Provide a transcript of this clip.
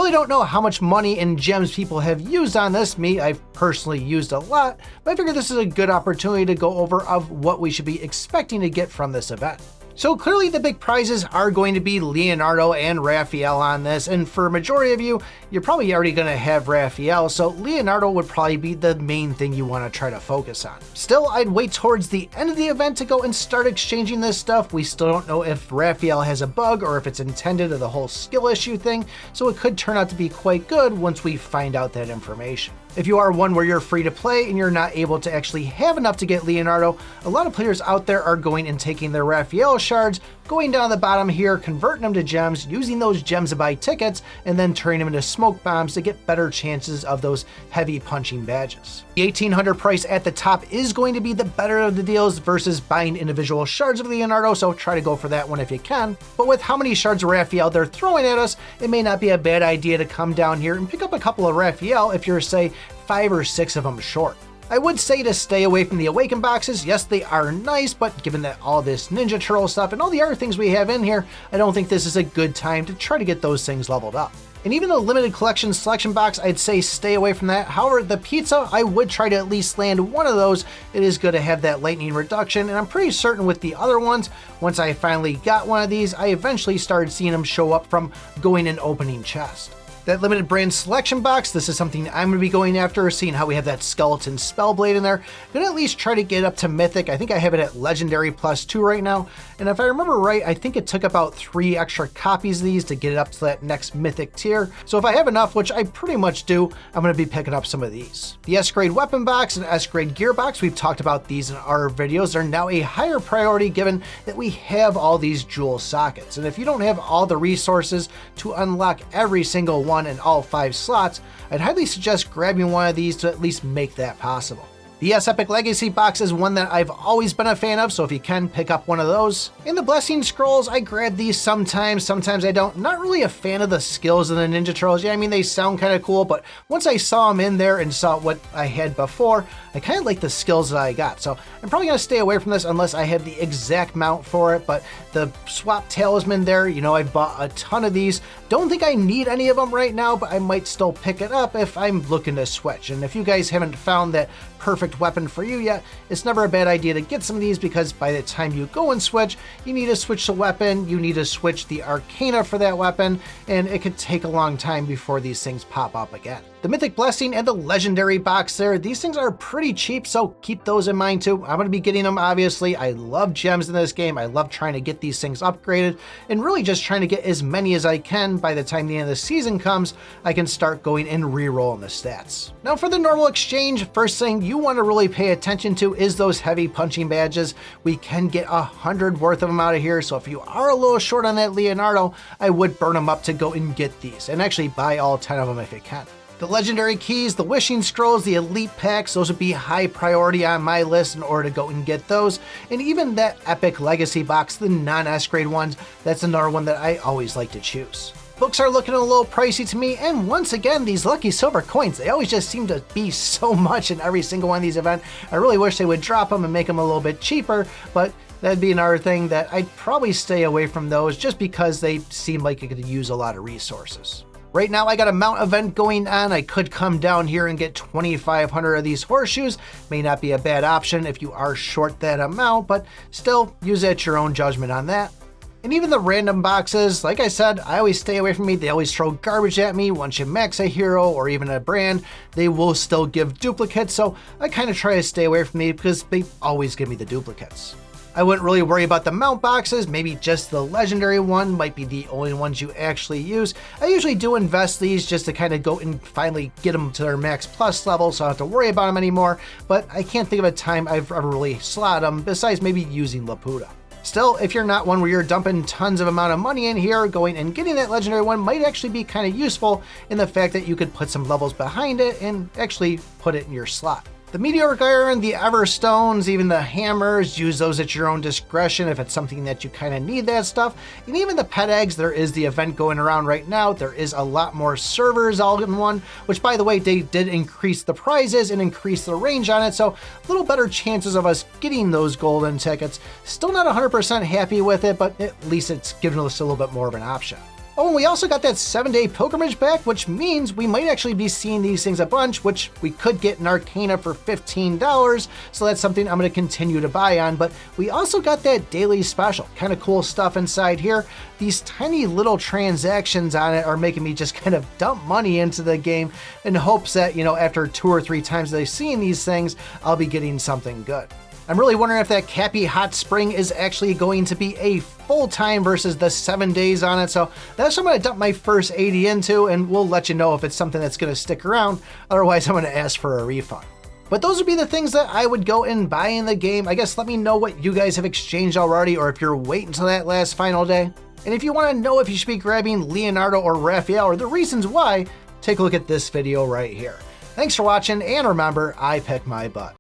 really don't know how much money and gems people have used on this. Me, I've personally used a lot, but I figured this is a good opportunity to go over of what we should be expecting to get from this event. So clearly the big prizes are going to be Leonardo and Raphael on this, and for a majority of you, you're probably already going to have Raphael, so Leonardo would probably be the main thing you want to try to focus on. Still, I'd wait towards the end of the event to go and start exchanging this stuff. We still don't know if Raphael has a bug or if it's intended or the whole skill issue thing, so it could turn out to be quite good once we find out that information. If you are one where you're free to play and you're not able to actually have enough to get Leonardo, a lot of players out there are going and taking their Raphael shards, going down the bottom here, converting them to gems, using those gems to buy tickets, and then turning them into smoke bombs to get better chances of those heavy punching badges. The 1800 price at the top is going to be the better of the deals versus buying individual shards of Leonardo, so try to go for that one if you can. But with how many shards of Raphael they're throwing at us, it may not be a bad idea to come down here and pick up a couple of Raphael if you're, say, 5 or 6 of them short. I would say to stay away from the Awaken boxes. Yes, they are nice, but given that all this Ninja Turtle stuff and all the other things we have in here, I don't think this is a good time to try to get those things leveled up. And even the limited collection selection box, I'd say stay away from that. However, the pizza, I would try to at least land one of those. It is good to have that lightning reduction, and I'm pretty certain with the other ones, once I finally got one of these, I eventually started seeing them show up from going and opening chest. That limited brand selection box, this is something I'm going to be going after, seeing how we have that skeleton spellblade in there. I'm going to at least try to get up to mythic. I think I have it at legendary +2 right now. And if I remember right, I think it took about 3 extra copies of these to get it up to that next mythic tier. So if I have enough, which I pretty much do, I'm going to be picking up some of these. The Sgrade weapon box and Sgrade gear box, we've talked about these in our videos, are now a higher priority given that we have all these jewel sockets. And if you don't have all the resources to unlock every single one in all 5 slots, I'd highly suggest grabbing one of these to at least make that possible. The Epic Legacy box is one that I've always been a fan of, so if you can, pick up one of those. In the Blessing Scrolls, I grab these sometimes I don't. Not really a fan of the skills of the Ninja Turtles. Yeah, I mean, they sound kind of cool, but once I saw them in there and saw what I had before, I kind of like the skills that I got. So I'm probably going to stay away from this unless I have the exact mount for it, but the Swap Talisman there, you know, I've bought a ton of these. Don't think I need any of them right now, but I might still pick it up if I'm looking to switch. And if you guys haven't found that perfect weapon for you yet, it's never a bad idea to get some of these, because by the time you go and switch, you need to switch the weapon, you need to switch the arcana for that weapon, and it could take a long time before these things pop up again. The Mythic Blessing and the Legendary box there, these things are pretty cheap, so keep those in mind too. I'm going to be getting them, obviously. I love gems in this game. I love trying to get these things upgraded and really just trying to get as many as I can. By the time the end of the season comes, I can start going and re-rolling the stats. Now for the normal exchange, first thing you want to really pay attention to is those heavy punching badges. We can get 100 worth of them out of here, so if you are a little short on that Leonardo, I would burn them up to go and get these, and actually buy all 10 of them if you can. The legendary keys, the wishing scrolls, the elite packs, those would be high priority on my list in order to go and get those. And even that epic legacy box, the non-Sgrade ones, that's another one that I always like to choose. Books are looking a little pricey to me, and once again, these lucky silver coins, they always just seem to be so much in every single one of these events. I really wish they would drop them and make them a little bit cheaper, but that'd be another thing that I'd probably stay away from those just because they seem like it could use a lot of resources. Right now I got a mount event going on. I could come down here and get 2,500 of these horseshoes. May not be a bad option if you are short that amount, but still use it at your own judgment on that. And even the random boxes, like I said, I always stay away from me. They always throw garbage at me. Once you max a hero or even a brand, they will still give duplicates. So I kind of try to stay away from these because they always give me the duplicates. I wouldn't really worry about the mount boxes. Maybe just the legendary one might be the only ones you actually use. I usually do invest these just to kind of go and finally get them to their max plus level, so I don't have to worry about them anymore. But I can't think of a time I've ever really slotted them besides maybe using Laputa. Still, if you're not one where you're dumping tons of amount of money in here, going and getting that legendary one might actually be kind of useful in the fact that you could put some levels behind it and actually put it in your slot. The Meteoric Iron, the Everstones, even the hammers, use those at your own discretion if it's something that you kind of need that stuff. And even the pet eggs, there is the event going around right now. There is a lot more servers all in one, which by the way, they did increase the prizes and increase the range on it. So a little better chances of us getting those golden tickets. Still not 100% happy with it, but at least it's given us a little bit more of an option. Oh, and we also got that 7-day pilgrimage back, which means we might actually be seeing these things a bunch, which we could get in Arcana for $15. So that's something I'm going to continue to buy on. But we also got that daily special. Kind of cool stuff inside here. These tiny little transactions on it are making me just kind of dump money into the game in hopes that, you know, after 2 or 3 times that I've seen these things, I'll be getting something good. I'm really wondering if that Cappy Hot Spring is actually going to be a full-time versus the 7 days on it. So that's what I'm going to dump my first 80 into, and we'll let you know if it's something that's going to stick around. Otherwise, I'm going to ask for a refund. But those would be the things that I would go and buy in the game. I guess let me know what you guys have exchanged already, or if you're waiting until that last final day. And if you want to know if you should be grabbing Leonardo or Raphael, or the reasons why, take a look at this video right here. Thanks for watching, and remember, I pick my butt.